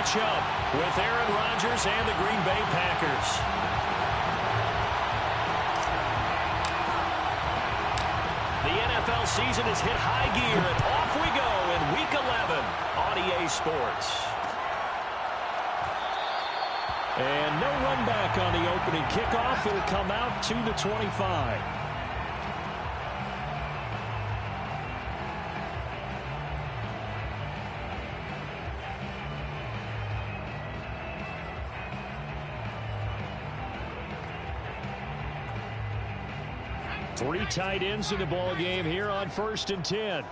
matchup with Aaron Rodgers and the Green Bay Packers. The NFL season has hit high gear, and off we go in Week 11 on EA Sports. And no run back on the opening kickoff. It'll come out to the 25. Three tight ends in the ball game here on 1st and 10.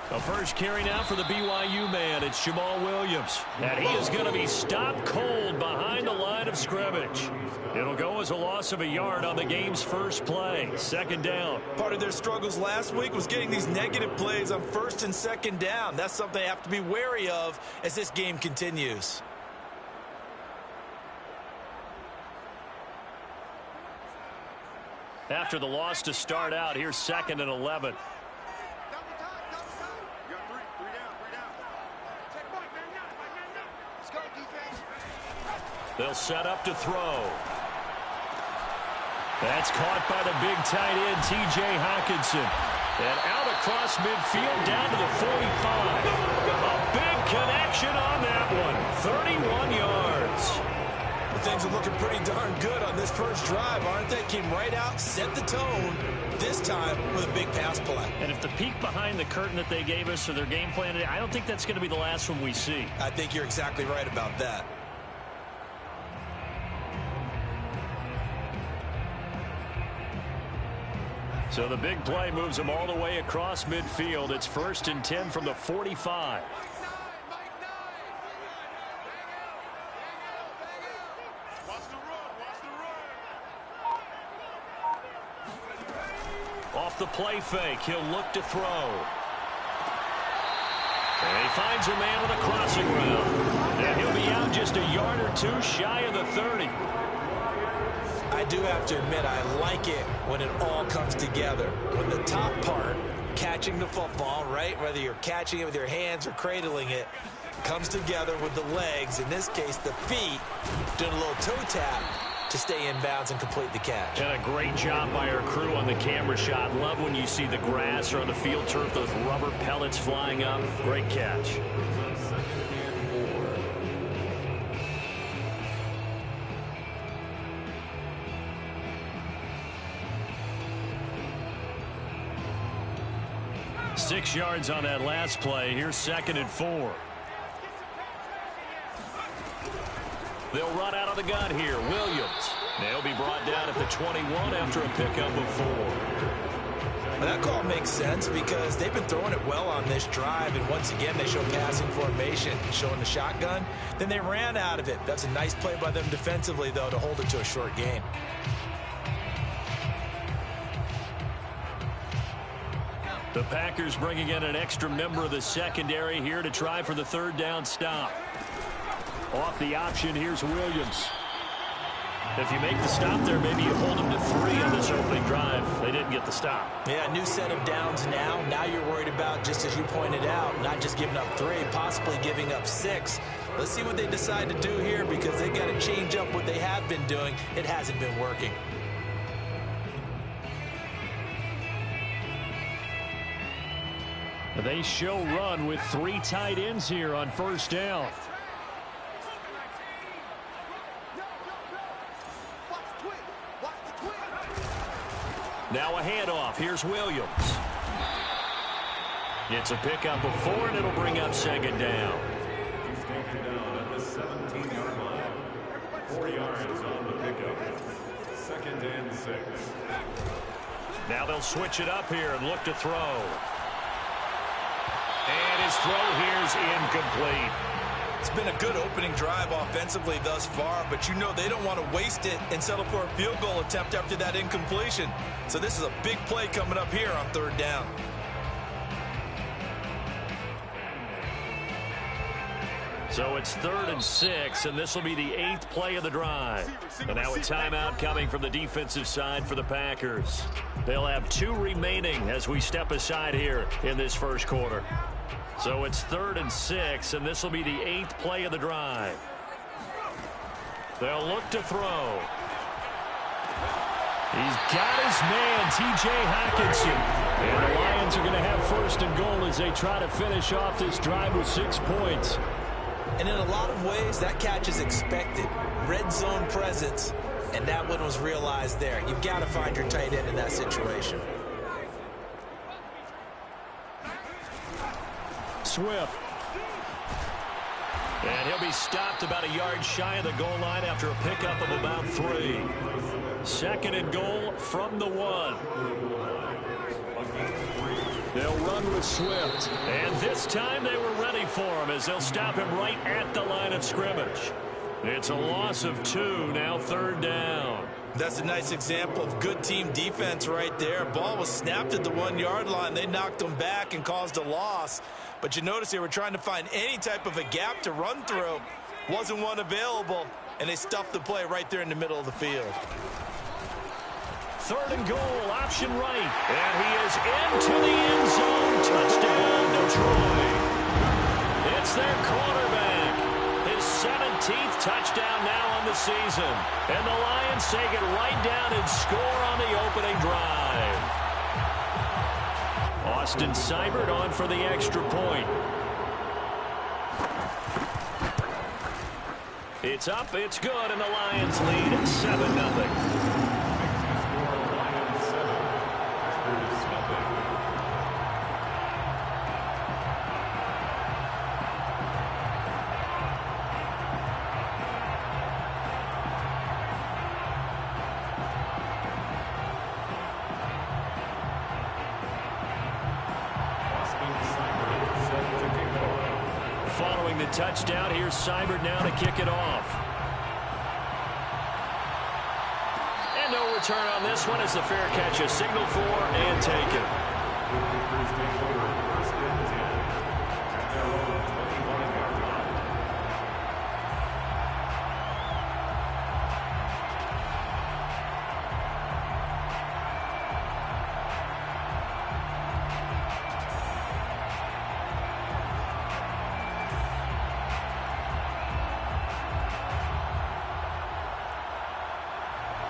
The first carry now for the BYU man. It's Jamal Williams. And he is going to be stopped cold behind the line of scrimmage. It'll go as a loss of a yard on the game's first play. 2nd down. Part of their struggles last week was getting these negative plays on 1st and 2nd down. That's something they have to be wary of as this game continues. After the loss to start out, here's 2nd and 11. They'll set up to throw. That's caught by the big tight end, T.J. Hockenson. And out across midfield down to the 45. A big connection on that one. 31 yards. Well, things are looking pretty darn good on this first drive, aren't they? Came right out, set the tone, this time with a big pass play. And if the peek behind the curtain that they gave us or their game plan today, I don't think that's going to be the last one we see. I think you're exactly right about that. So the big play moves them all the way across midfield. It's 1st and 10 from the 45. Off the play fake, he'll look to throw. And he finds a man on the crossing route. And he'll be out just a yard or two shy of the 30. I do have to admit, I like it when it all comes together. When the top part, catching the football, right, whether you're catching it with your hands or cradling it, comes together with the legs, in this case the feet, doing a little toe tap to stay in bounds and complete the catch. And a great job by our crew on the camera shot. Love when you see the grass or on the field turf, those rubber pellets flying up. Great catch. Six yards on that last play. Here's 2nd and 4. They'll run out of the gun here. Williams. They'll be brought down at the 21 after a pickup of 4. Well, that call makes sense because they've been throwing it well on this drive, and once again they show passing formation, showing the shotgun. Then they ran out of it. That's a nice play by them defensively, though, to hold it to a short gain. The Packers bringing in an extra member of the secondary here to try for the 3rd down stop. Off the option, here's Williams. If you make the stop there, maybe you hold them to 3 on this opening drive. They didn't get the stop. Yeah, new set of downs now. Now you're worried about, just as you pointed out, not just giving up 3, possibly giving up 6. Let's see what they decide to do here because they got to change up what they have been doing. It hasn't been working. They show run with 3 tight ends here on 1st down. Now a handoff. Here's Williams. It's a pickup of 4, and it'll bring up 2nd down. He's taken down at the 17-yard line. 4 yards on the pickup. 2nd and 6. Now they'll switch it up here and look to throw. And his throw here's incomplete. It's been a good opening drive offensively thus far, but you know they don't want to waste it and settle for a field goal attempt after that incompletion. So this is a big play coming up here on 3rd down. So So it's 3rd and 6, and this will be the 8th play of the drive. And now a timeout coming from the defensive side for the Packers. They'll have 2 remaining as we step aside here in this first quarter. So it's 3rd and 6, and this will be the 8th play of the drive. They'll look to throw. He's got his man, T.J. Hockenson. And the Lions are going to have 1st and goal as they try to finish off this drive with 6 points. And in a lot of ways, that catch is expected. Red zone presence, and that one was realized there. You've got to find your tight end in that situation. Swift. And he'll be stopped about a yard shy of the goal line after a pickup of about 3. 2nd and goal from the 1. They'll run with Swift. And this time they were ready for him as they'll stop him right at the line of scrimmage. It's a loss of 2, now 3rd down. That's a nice example of good team defense right there. Ball was snapped at the 1-yard line. They knocked him back and caused a loss. But you notice they were trying to find any type of a gap to run through. Wasn't one available, and they stuffed the play right there in the middle of the field. 3rd and goal, option right. And he is into the end zone. Touchdown, Detroit. It's their quarterback. His 17th touchdown now on the season. And the Lions take it right down and score on the opening drive. Austin Seibert on for the extra point. It's up, it's good, and the Lions lead 7-0. Following the touchdown, here's Seibert now to kick it off. And no return on this one as the fair catch is signaled for and taken.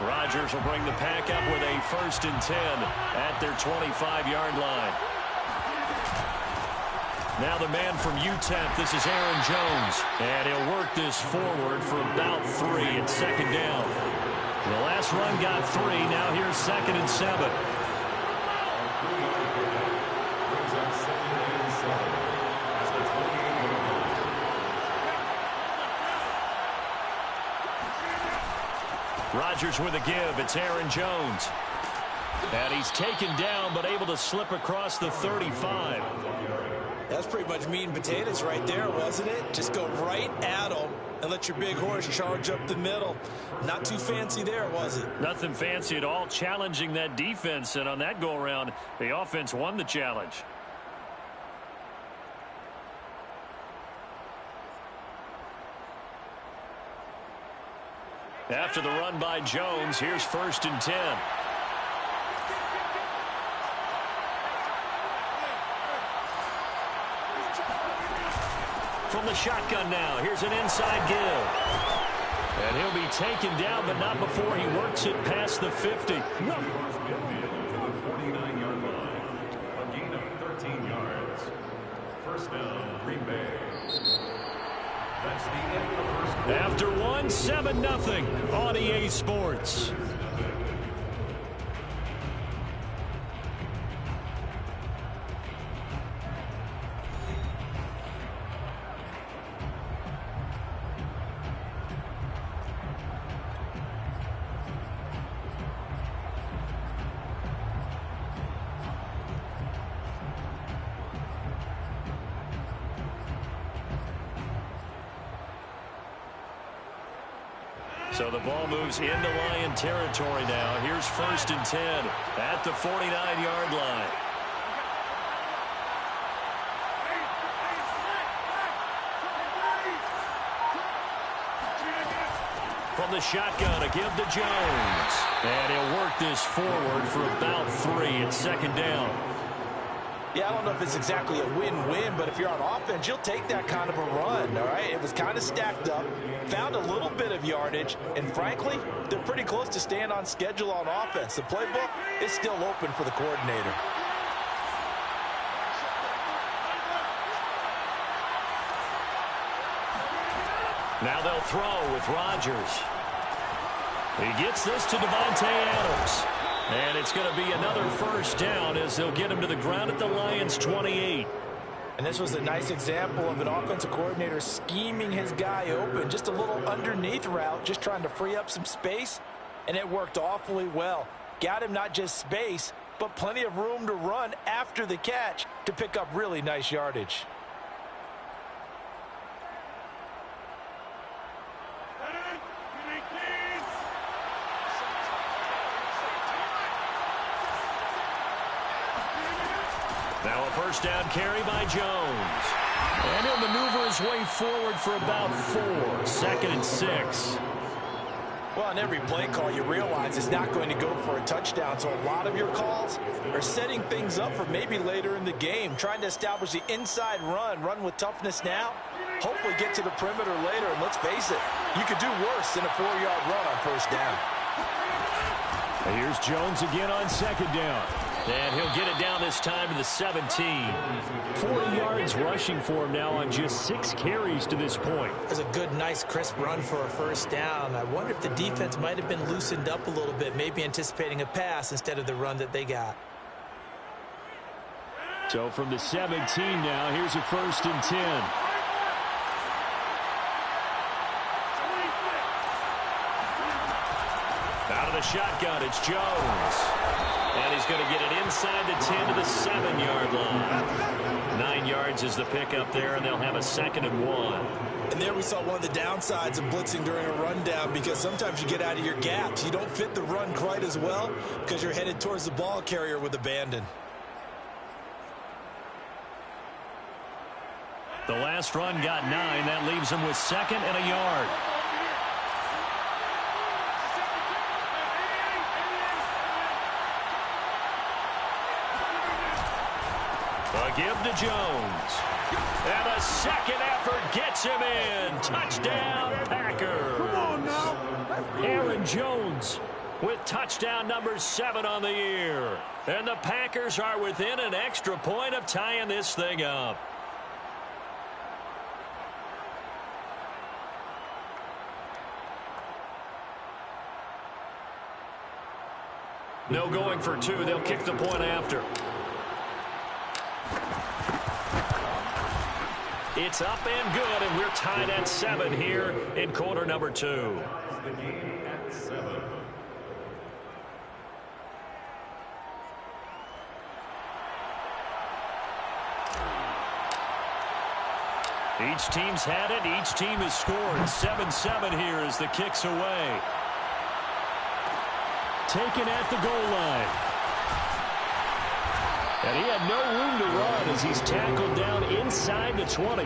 Rodgers will bring the pack up with a 1st and 10 at their 25-yard line. Now the man from UTEP, this is Aaron Jones. And he'll work this forward for about 3 at 2nd down. The last run got 3. Now here's 2nd and 7. Rodgers with a give. It's Aaron Jones. And he's taken down but able to slip across the 35. That's pretty much meat and potatoes right there, wasn't it? Just go right at them and let your big horse charge up the middle. Not too fancy there, was it? Nothing fancy at all. Challenging that defense, and on that go-around, the offense won the challenge. After the run by Jones, here's 1st and 10. From the shotgun now, here's an inside give. And he'll be taken down, but not before he works it past the 50. 49-yard line. A gain of 13 yards. 1st down, Green Bay. That's the end of the first quarter. After 7-0 on EA Sports. So the ball moves into Lion territory now. Here's 1st and 10 at the 49-yard line. from the shotgun, a give to Jones. And he'll work this forward for about 3 at second down. Yeah, I don't know if it's exactly a win-win, but if you're on offense, you'll take that kind of a run, all right? It was kind of stacked up, found a little bit of yardage, and frankly, they're pretty close to staying on schedule on offense. The playbook is still open for the coordinator. Now they'll throw with Rodgers. He gets this to Davante Adams. And it's going to be another first down as they'll get him to the ground at the Lions' 28. And this was a nice example of an offensive coordinator scheming his guy open. Just a little underneath route, just trying to free up some space. And it worked awfully well. Got him not just space, but plenty of room to run after the catch to pick up really nice yardage. Now a first down carry by Jones. And he'll maneuver his way forward for about 4. 2nd and 6. Well, on every play call, you realize it's not going to go for a touchdown. So a lot of your calls are setting things up for maybe later in the game, trying to establish the inside run with toughness now, hopefully get to the perimeter later. And let's face it, you could do worse than a 4-yard run on first down. And here's Jones again on 2nd down. And he'll get it down this time to the 17. 40 yards rushing for him now on just 6 carries to this point. It's a good, nice, crisp run for a first down. I wonder if the defense might have been loosened up a little bit, maybe anticipating a pass instead of the run that they got. So from the 17 now, here's a 1st and 10. Out of the shotgun, it's Jones. And he's going to get it inside the 10 to the 7-yard line. 9 yards is the pickup there, and they'll have a 2nd and 1. And there we saw one of the downsides of blitzing during a rundown, because sometimes you get out of your gaps. You don't fit the run quite as well because you're headed towards the ball carrier with abandon. The last run got 9. That leaves him with 2nd and a yard. A give to Jones. And a second effort gets him in. Touchdown, Packers. Come on now. Aaron Jones with touchdown number 7 on the year. And the Packers are within an extra point of tying this thing up. No going for 2. They'll kick the point after. It's up and good, and we're tied at 7 here in quarter number 2. The game at 7. Each team's had it. Each team has scored. 7-7 here as the kick's away. Taken at the goal line. And he had no room to run as he's tackled down inside the 20.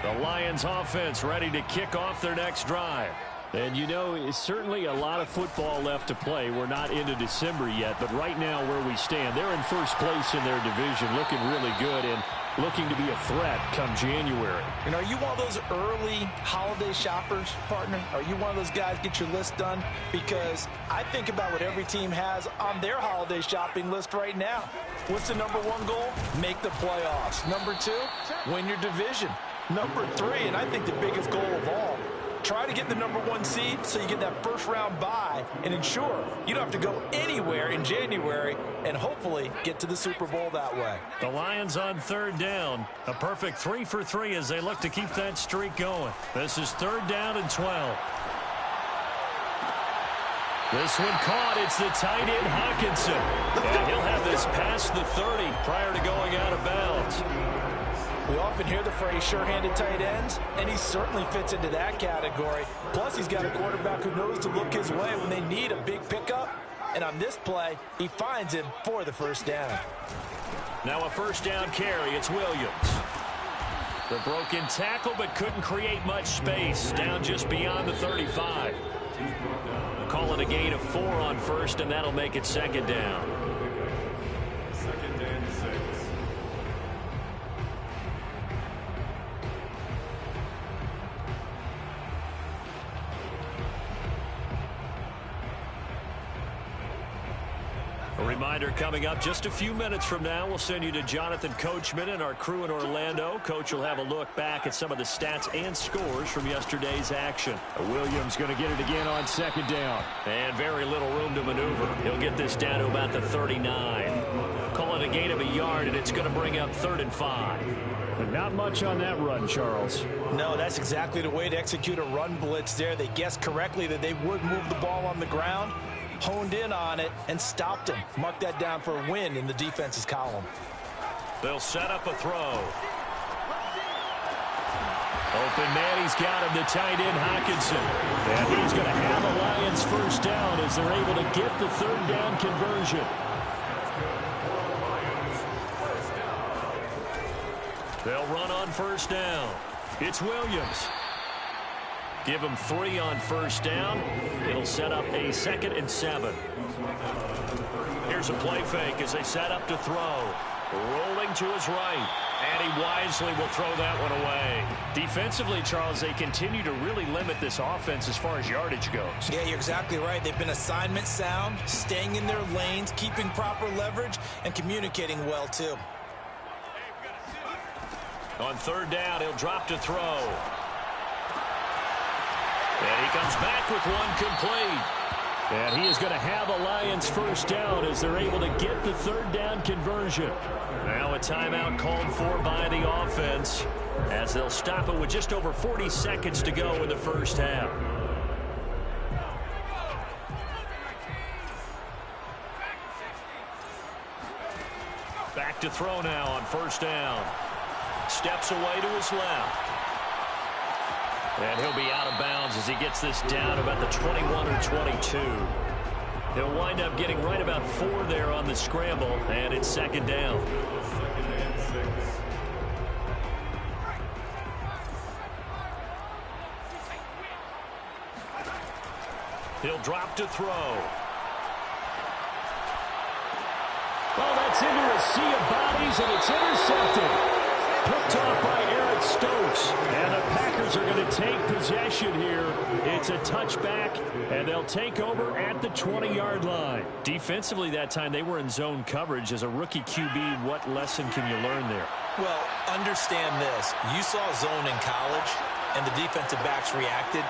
The Lions offense ready to kick off their next drive. And you know, it's certainly a lot of football left to play. We're not into December yet, but right now where we stand, they're in first place in their division, looking really good and looking to be a threat come January. And are you one of those early holiday shoppers, partner? Are you one of those guys get your list done? Because I think about what every team has on their holiday shopping list right now. What's the number 1 goal? Make the playoffs. Number 2, win your division. Number 3, and I think the biggest goal of all, try to get the number 1 seed so you get that first-round bye and ensure you don't have to go anywhere in January and hopefully get to the Super Bowl that way. The Lions on 3rd down. A perfect 3 for 3 as they look to keep that streak going. This is 3rd down and 12. This one caught. It's the tight end, Hockenson. And he'll have this past the 30 prior to going out of bounds. We often hear the phrase sure-handed tight ends, and he certainly fits into that category. Plus, he's got a quarterback who knows to look his way when they need a big pickup. And on this play, he finds him for the first down. Now a first down carry. It's Williams. The broken tackle, but couldn't create much space. Down just beyond the 35. Call it a gain of 4 on first, and that'll make it second down. Second and 6. A reminder coming up just a few minutes from now. We'll send you to Jonathan Coachman and our crew in Orlando. Coach will have a look back at some of the stats and scores from yesterday's action. Williams going to get it again on second down. And very little room to maneuver. He'll get this down to about the 39. Call it a gain of a yard, and it's going to bring up 3rd and 5. But not much on that run, Charles. No, that's exactly the way to execute a run blitz there. They guessed correctly that they would move the ball on the ground, honed in on it, and stopped him. Mark that down for a win in the defense's column. They'll set up a throw. Open man, he's got him, the tight end, Hockenson. And he's going to have a Lions first down as they're able to get the 3rd down conversion. They'll run on first down. It's Williams. Give him 3 on first down. It'll set up a 2nd and 7. Here's a play fake as they set up to throw. Rolling to his right. And he wisely will throw that one away. Defensively, Charles, they continue to really limit this offense as far as yardage goes. Yeah, you're exactly right. They've been assignment sound, staying in their lanes, keeping proper leverage, and communicating well, too. On 3rd down, he'll drop to throw. And he comes back with one complete. And he is going to have a Lions first down as they're able to get the 3rd down conversion. Now a timeout called for by the offense as they'll stop it with just over 40 seconds to go in the first half. Back to throw now on first down. Steps away to his left. And he'll be out of bounds as he gets this down about the 21 or 22. He'll wind up getting right about 4 there on the scramble, and it's second down. Second and 6. He'll drop to throw. Well, that's into a sea of bodies, and it's intercepted. Picked off by Eric Stokes. And the Packers are going to take possession here. It's a touchback, and they'll take over at the 20-yard line. Defensively that time, they were in zone coverage. As a rookie QB, what lesson can you learn there? Well, understand this. You saw zone in college, and the defensive backs reacted,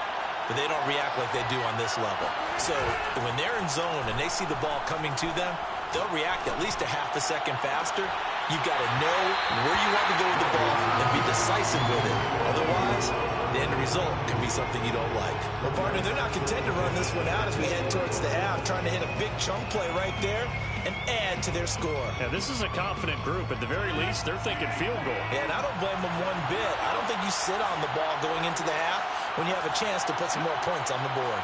but they don't react like they do on this level. So when they're in zone and they see the ball coming to them, they'll react at least a half a second faster. You've got to know where you want to go with the ball and be decisive with it. Otherwise, the end result can be something you don't like. Well, partner, they're not content to run this one out as we head towards the half, trying to hit a big chunk play right there and add to their score. Yeah, this is a confident group. At the very least, they're thinking field goal. Yeah, and I don't blame them one bit. I don't think you sit on the ball going into the half when you have a chance to put some more points on the board.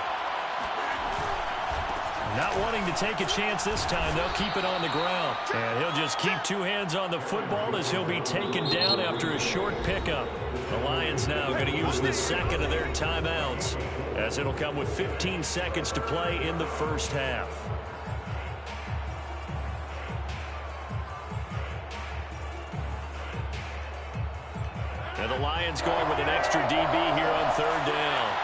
Not wanting to take a chance this time, they'll keep it on the ground. And he'll just keep 2 hands on the football as he'll be taken down after a short pickup. The Lions now going to use the 2nd of their timeouts as it'll come with 15 seconds to play in the first half. And the Lions going with an extra DB here on 3rd down.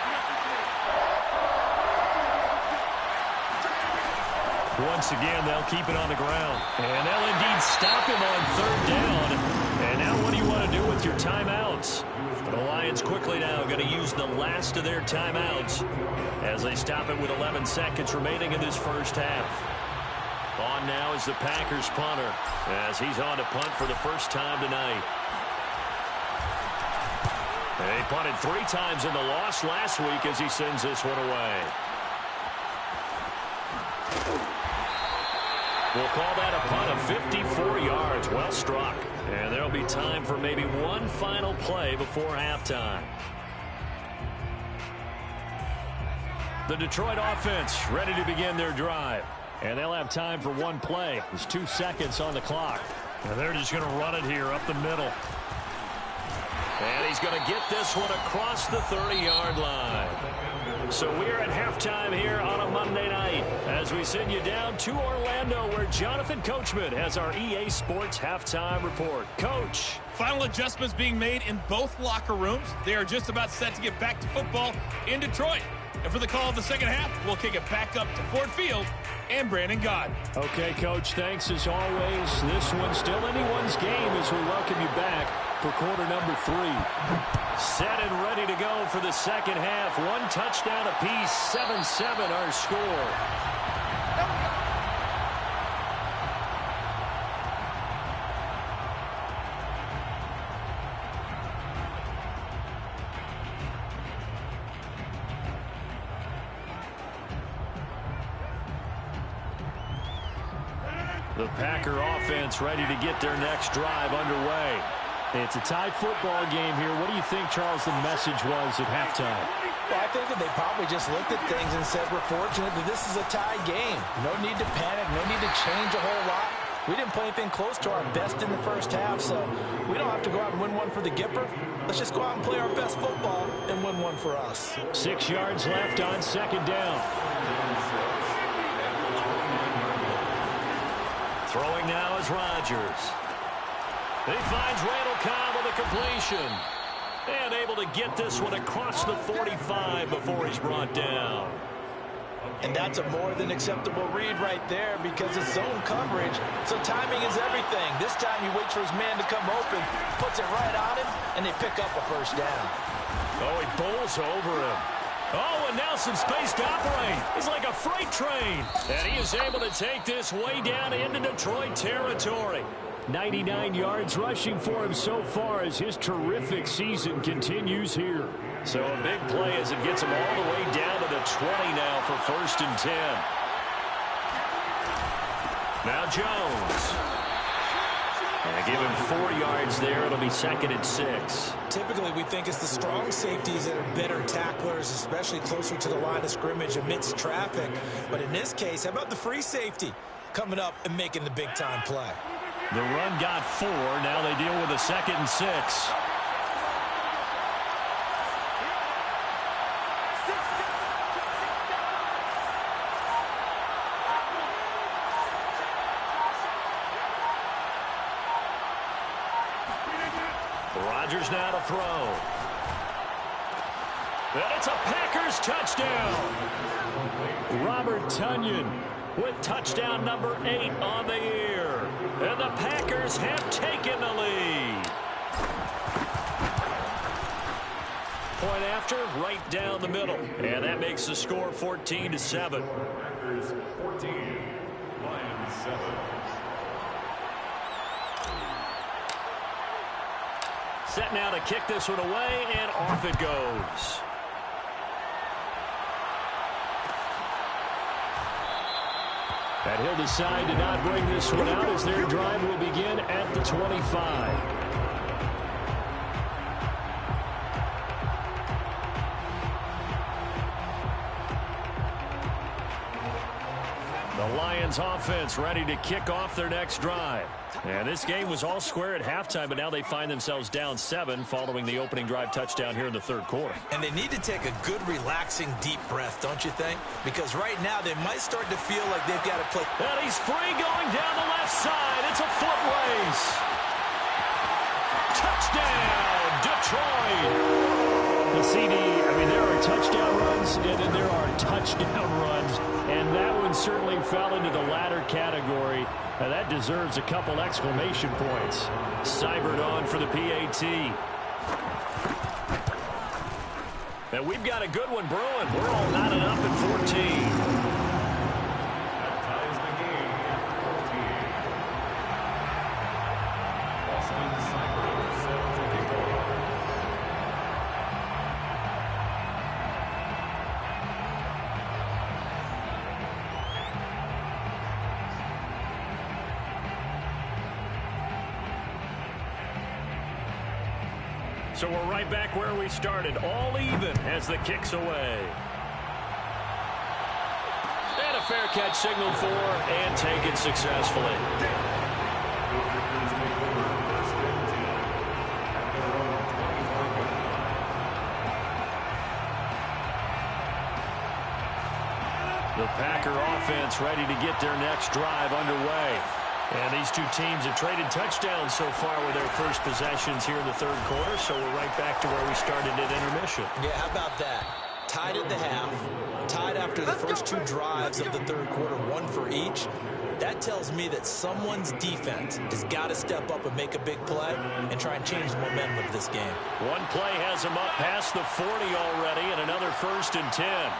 Once again, they'll keep it on the ground. And they'll indeed stop him on 3rd down. And now what do you want to do with your timeouts? The Lions quickly now going to use the last of their timeouts as they stop it with 11 seconds remaining in this first half. On now is the Packers punter as he's on to punt for the first time tonight. They punted 3 times in the loss last week as he sends this one away. We'll call that a punt of 54 yards. Well struck. And there'll be time for maybe one final play before halftime. The Detroit offense ready to begin their drive. And they'll have time for one play. There's 2 seconds on the clock. And they're just going to run it here up the middle. And he's going to get this one across the 30-yard line. So we're at halftime here on a Monday night as we send you down to Orlando where Jonathan Coachman has our EA Sports halftime report. Coach. Final adjustments being made in both locker rooms. They are just about set to get back to football in Detroit. And for the call of the second half, we'll kick it back up to Ford Field and Brandon Gaudin. Okay, Coach, thanks as always. This one's still anyone's game as we welcome you back for quarter number 3. Set and ready to go for the second half. One touchdown apiece, 7-7 our score. The Packer offense ready to get their next drive underway. It's a tie football game here. What do you think, Charles, the message was at halftime? Well, I think that they probably just looked at things and said, we're fortunate that this is a tie game. No need to panic, no need to change a whole lot. We didn't play anything close to our best in the first half, so we don't have to go out and win one for the Gipper. Let's just go out and play our best football and win one for us. 6 yards left on second down. Throwing now is Rodgers. He finds Randall Cobb with a completion. And able to get this one across the 45 before he's brought down. And that's a more than acceptable read right there because it's zone coverage. So timing is everything. This time he waits for his man to come open, puts it right on him, and they pick up a first down. Oh, he bowls over him. Oh, and now some space to operate. He's like a freight train. And he is able to take this way down into Detroit territory. 99 yards rushing for him so far as his terrific season continues here. So a big play as it gets him all the way down to the 20 now for 1st and 10. Now Jones. And give him 4 yards there. It'll be 2nd and 6. Typically, we think it's the strong safeties that are better tacklers, especially closer to the line of scrimmage amidst traffic. But in this case, how about the free safety coming up and making the big-time play? The run got 4. Now they deal with a 2nd and 6. Rodgers now to throw. And it's a Packers touchdown. Robert Tonyan with touchdown number 8 on the year. And the Packers have taken the lead. Point after, right down the middle. And that makes the score 14-7. Packers 14, Lions 7. Set now to kick this one away, and off it goes. And he'll decide to not bring this one out as their drive will begin at the 25. The Lions offense ready to kick off their next drive. And this game was all square at halftime, but now they find themselves down 7 following the opening drive touchdown here in the 3rd quarter. And they need to take a good, relaxing, deep breath, don't you think? Because right now they might start to feel like they've got to play. And he's free going down the left side. It's a foot race. Touchdown, Detroit. The CD, there are touchdown runs, and then there are touchdown runs. And that one certainly fell into the latter category. Now that deserves a couple exclamation points. Seibert on for the PAT. And we've got a good one brewing. We're all knotted up at 14. That ties the game at 14. Austin Seibert set to kick off. So we're right back where we started, all even as the kick's away. And a fair catch signaled for and taken successfully. The Packer offense ready to get their next drive underway. And these two teams have traded touchdowns so far with their first possessions here in the third quarter, so we're right back to where we started at intermission. Yeah, how about that? Tied at the half, tied after the first two drives of the third quarter, one for each. That tells me that someone's defense has got to step up and make a big play and try and change the momentum of this game. One play has them up past the 40 already, and another 1st and 10.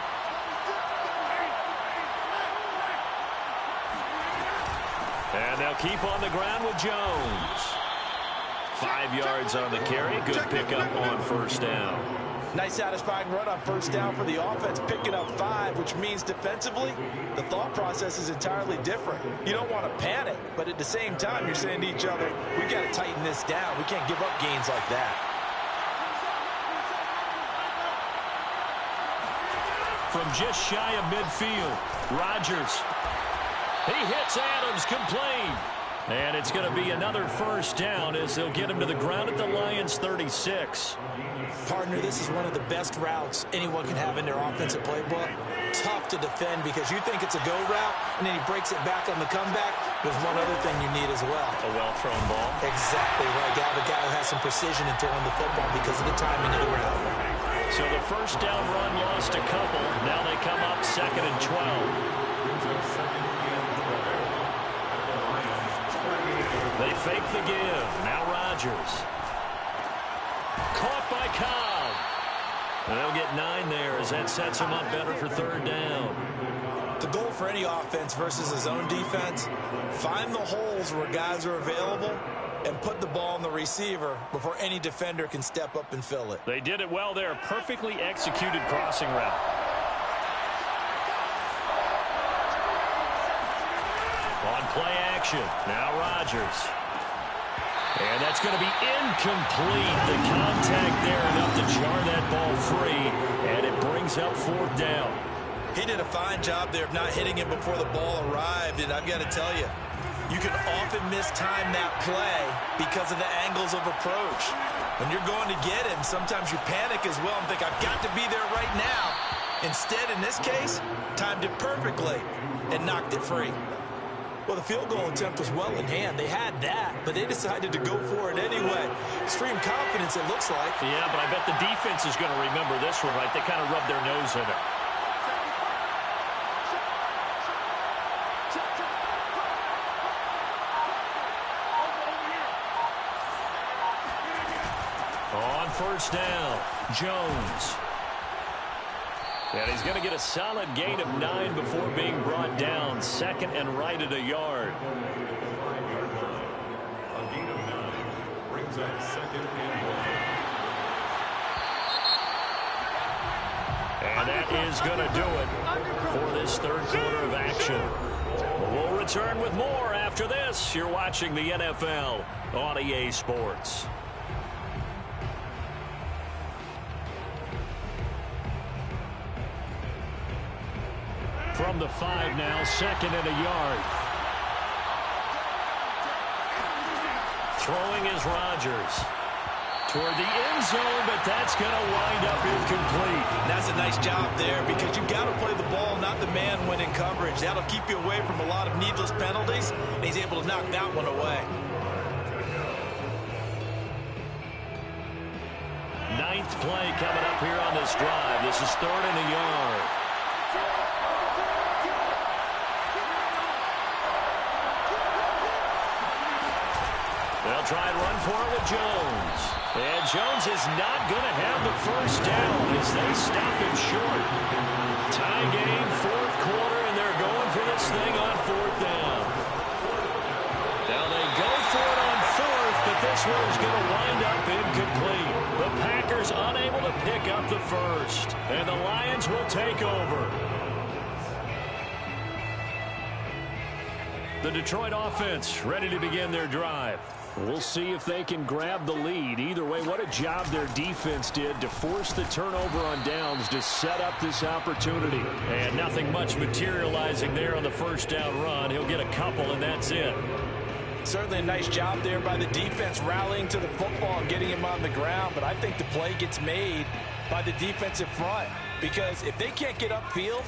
And they'll keep on the ground with Jones. 5 yards on the carry. Good pickup on first down. Nice satisfying run on first down for the offense, picking up 5, which means defensively, the thought process is entirely different. You don't want to panic, but at the same time, you're saying to each other, we got to tighten this down. We can't give up gains like that. From just shy of midfield, Rodgers. He hits Adams, complete. And it's going to be another first down as they'll get him to the ground at the Lions' 36. Partner, this is one of the best routes anyone can have in their offensive playbook. Tough to defend because you think it's a go route, and then he breaks it back on the comeback. There's one other thing you need as well. A well-thrown ball. Exactly right. You have a guy who has some precision in throwing the football because of the timing of the route. So the first down run lost a couple. Now they come up 2nd and 12. They fake the give. Now Rodgers. Caught by Cobb. And they'll get 9 there as that sets him up better for 3rd down. The goal for any offense versus his own defense, find the holes where guys are available and put the ball on the receiver before any defender can step up and fill it. They did it well there. Perfectly executed crossing route. On play action. Now Rodgers. And that's going to be incomplete. The contact there enough to jar that ball free. And it brings up 4th down. He did a fine job there of not hitting him before the ball arrived. And I've got to tell you, you can often mistime that play because of the angles of approach. When you're going to get him, sometimes you panic as well and think, I've got to be there right now. Instead, in this case, timed it perfectly and knocked it free. Well, the field goal attempt was well in hand. They had that, but they decided to go for it anyway. Extreme confidence, it looks like. Yeah, but I bet the defense is going to remember this one, right? They kind of rubbed their nose in it. On first down, Jones. And he's going to get a solid gain of 9 before being brought down. 2nd and right at a yard. A gain of 9 brings up 2nd and 1. And that is going to do it for this third quarter of action. We'll return with more after this. You're watching the NFL on EA Sports. From the 5 now, 2nd and a yard. Throwing is Rodgers. Toward the end zone, but that's going to wind up incomplete. That's a nice job there because you've got to play the ball, not the man when in coverage. That'll keep you away from a lot of needless penalties, and he's able to knock that one away. 9th play coming up here on this drive. This is 3rd and a yard. They'll try and run for it with Jones. And Jones is not going to have the first down as they stop him short. Tie game, 4th quarter, and they're going for this thing on 4th down. Now they go for it on 4th, but this one is going to wind up incomplete. The Packers unable to pick up the first, and the Lions will take over. The Detroit offense ready to begin their drive. We'll see if they can grab the lead. Either way, what a job their defense did to force the turnover on downs to set up this opportunity. And nothing much materializing there on the first down run. He'll get a couple, and that's it. Certainly a nice job there by the defense rallying to the football and getting him on the ground. But I think the play gets made by the defensive front. Because if they can't get upfield,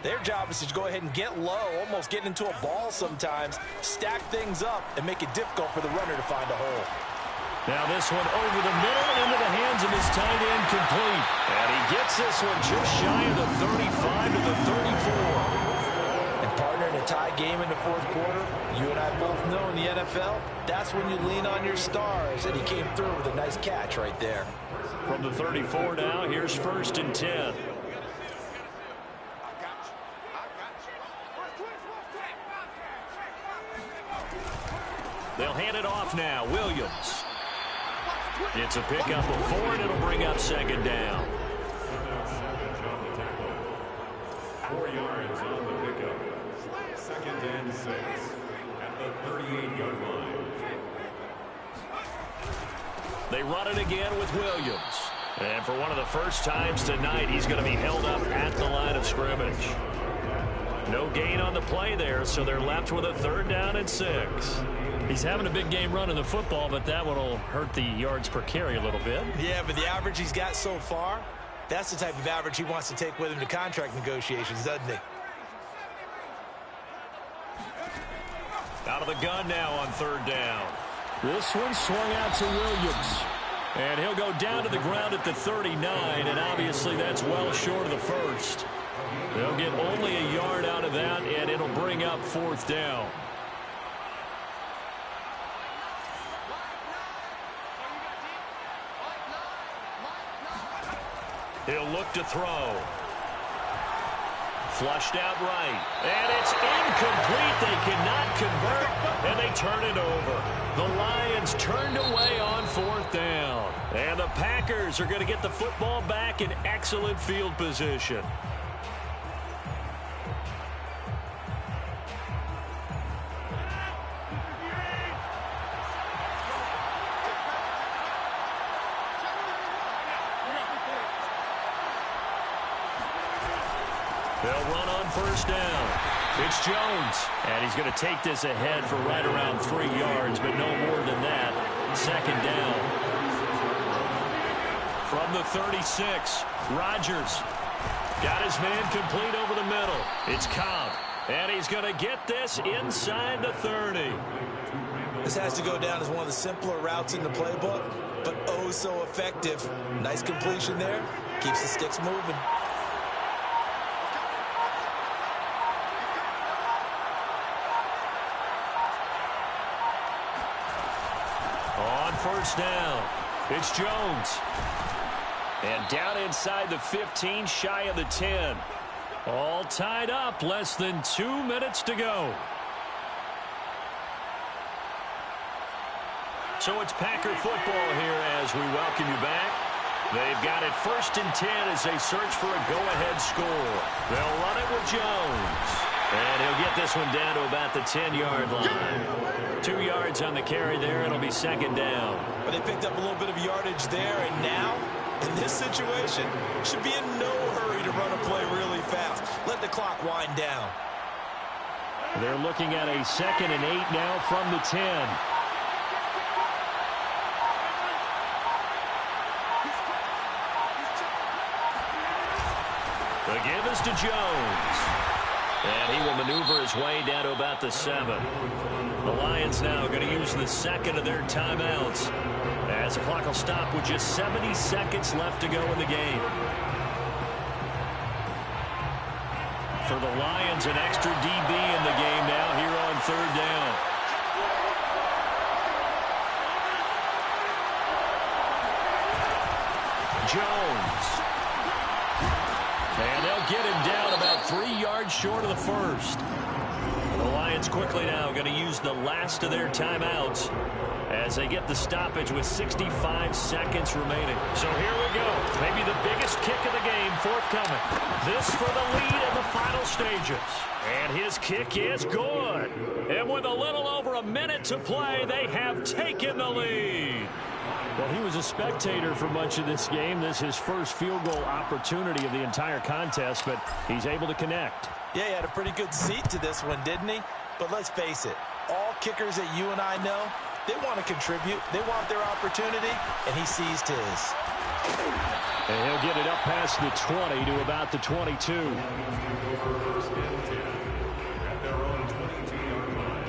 Their job is to go ahead and get low, almost get into a ball sometimes, stack things up, and make it difficult for the runner to find a hole. Now this one over the middle into the hands of his tight end, complete. And he gets this one just shy of the 35 to the 34. And partner, in a tie game in the fourth quarter, you and I both know in the NFL, that's when you lean on your stars, and he came through with a nice catch right there. From the 34 now, here's 1st and 10. They'll hand it off now. Williams. It's a pickup of 4, and it'll bring up 2nd down. 4 yards on the pickup. 2nd and 6 at the 38-yard line. They run it again with Williams. And for one of the first times tonight, he's going to be held up at the line of scrimmage. No gain on the play there, so they're left with a 3rd down and 6. He's having a big game running the football, but that one will hurt the yards per carry a little bit. Yeah, but the average he's got so far, that's the type of average he wants to take with him to contract negotiations, doesn't he? Out of the gun now on 3rd down. This one swung out to Williams. And he'll go down to the ground at the 39, and obviously that's well short of the first. They'll get only a yard out of that, and it'll bring up 4th down. He'll look to throw. Flushed out right. And it's incomplete. They cannot convert, and they turn it over. The Lions turned away on 4th down. And the Packers are going to get the football back in excellent field position. They'll run on 1st down. It's Jones. And he's going to take this ahead for right around 3 yards, but no more than that. 2nd down. From the 36, Rodgers got his man complete over the middle. It's Cobb. And he's going to get this inside the 30. This has to go down as one of the simpler routes in the playbook, but oh so effective. Nice completion there. Keeps the sticks moving. On 1st down, it's Jones. And down inside the 15, shy of the 10. All tied up, less than 2 minutes to go. So it's Packer football here as we welcome you back. They've got it 1st and 10 as they search for a go-ahead score. They'll run it with Jones. And he'll get this one down to about the 10-yard line. 2 yards on the carry there. It'll be 2nd down. But they picked up a little bit of yardage there, and now, in this situation, should be in no hurry to run a play really fast. Let the clock wind down. They're looking at a 2nd and 8 now from the 10. The give is to Jones. And he will maneuver his way down to about the 7. The Lions now going to use the 2nd of their timeouts as the clock will stop with just 70 seconds left to go in the game. For the Lions, an extra DB in the game now here on 3rd down. Jones. And they'll get him down about 3 yards short of the first. The Lions quickly now going to use the last of their timeouts as they get the stoppage with 65 seconds remaining. So here we go. Maybe the biggest kick of the game forthcoming. This for the lead in the final stages. And his kick is good. And with a little over a minute to play, they have taken the lead. Well, he was a spectator for much of this game. This is his first field goal opportunity of the entire contest, but he's able to connect. Yeah, he had a pretty good seat to this one, didn't he? But let's face it, all kickers that you and I know, they want to contribute. They want their opportunity, and he seized his. And he'll get it up past the 20 to about the 22. First and 10 at their own 22-yard line.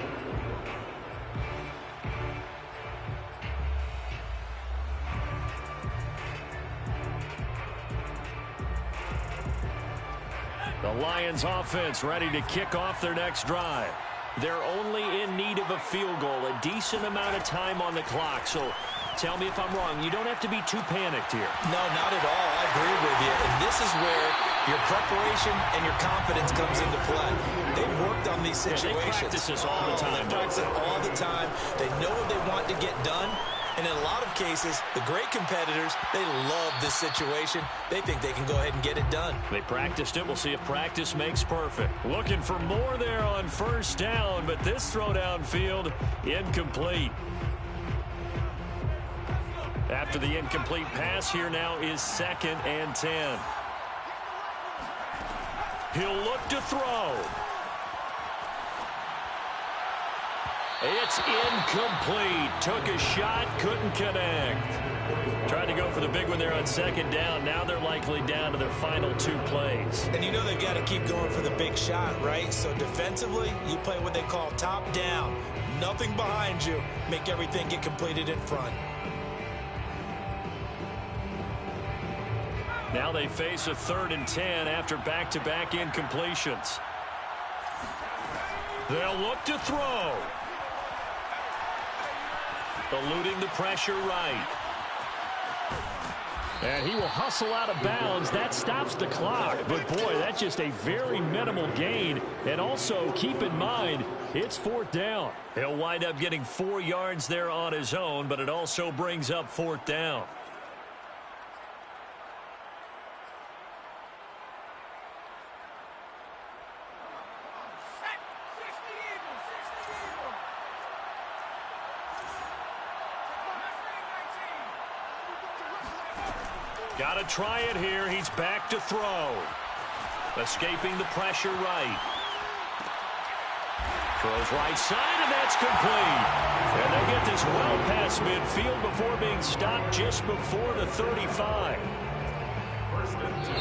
The Lions offense ready to kick off their next drive. They're only in need of a field goal, a decent amount of time on the clock. So tell me if I'm wrong. You don't have to be too panicked here. No, not at all. I agree with you. And this is where your preparation and your confidence comes into play. They've worked on these situations. Yeah, they practice this all the time. They practice it all the time. They know what they want to get done. And in a lot of cases, the great competitors, they love this situation. They think they can go ahead and get it done. They practiced it. We'll see if practice makes perfect. Looking for more there on first down, but this throw downfield, incomplete. After the incomplete pass, here now is 2nd and 10. He'll look to throw. It's incomplete. Took a shot, couldn't connect. Tried to go for the big one there on 2nd down. Now they're likely down to their final 2 plays. And you know they've got to keep going for the big shot, right? So defensively, you play what they call top down. Nothing behind you. Make everything get completed in front. Now they face a 3rd and 10 after back-to-back incompletions. They'll look to throw. Eluding the pressure right. And he will hustle out of bounds. That stops the clock. But, boy, that's just a very minimal gain. And also, keep in mind, it's 4th down. He'll wind up getting 4 yards there on his own, but it also brings up 4th down. Got to try it here. He's back to throw. Escaping the pressure right. Throws right side, and that's complete. And they get this well past midfield before being stopped just before the 35. First and 10.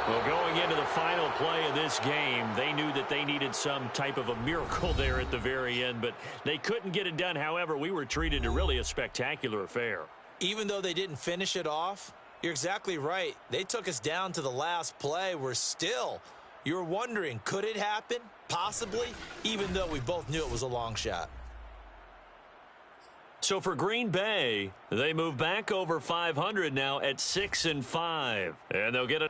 Well, going into the final play of this game, they knew that they needed some type of a miracle there at the very end, but they couldn't get it done. However, we were treated to really a spectacular affair. Even though they didn't finish it off, you're exactly right. They took us down to the last play. We're still, you're wondering, could it happen? Possibly, even though we both knew it was a long shot. So for Green Bay, they move back over 500 now at 6-5. And they'll get it.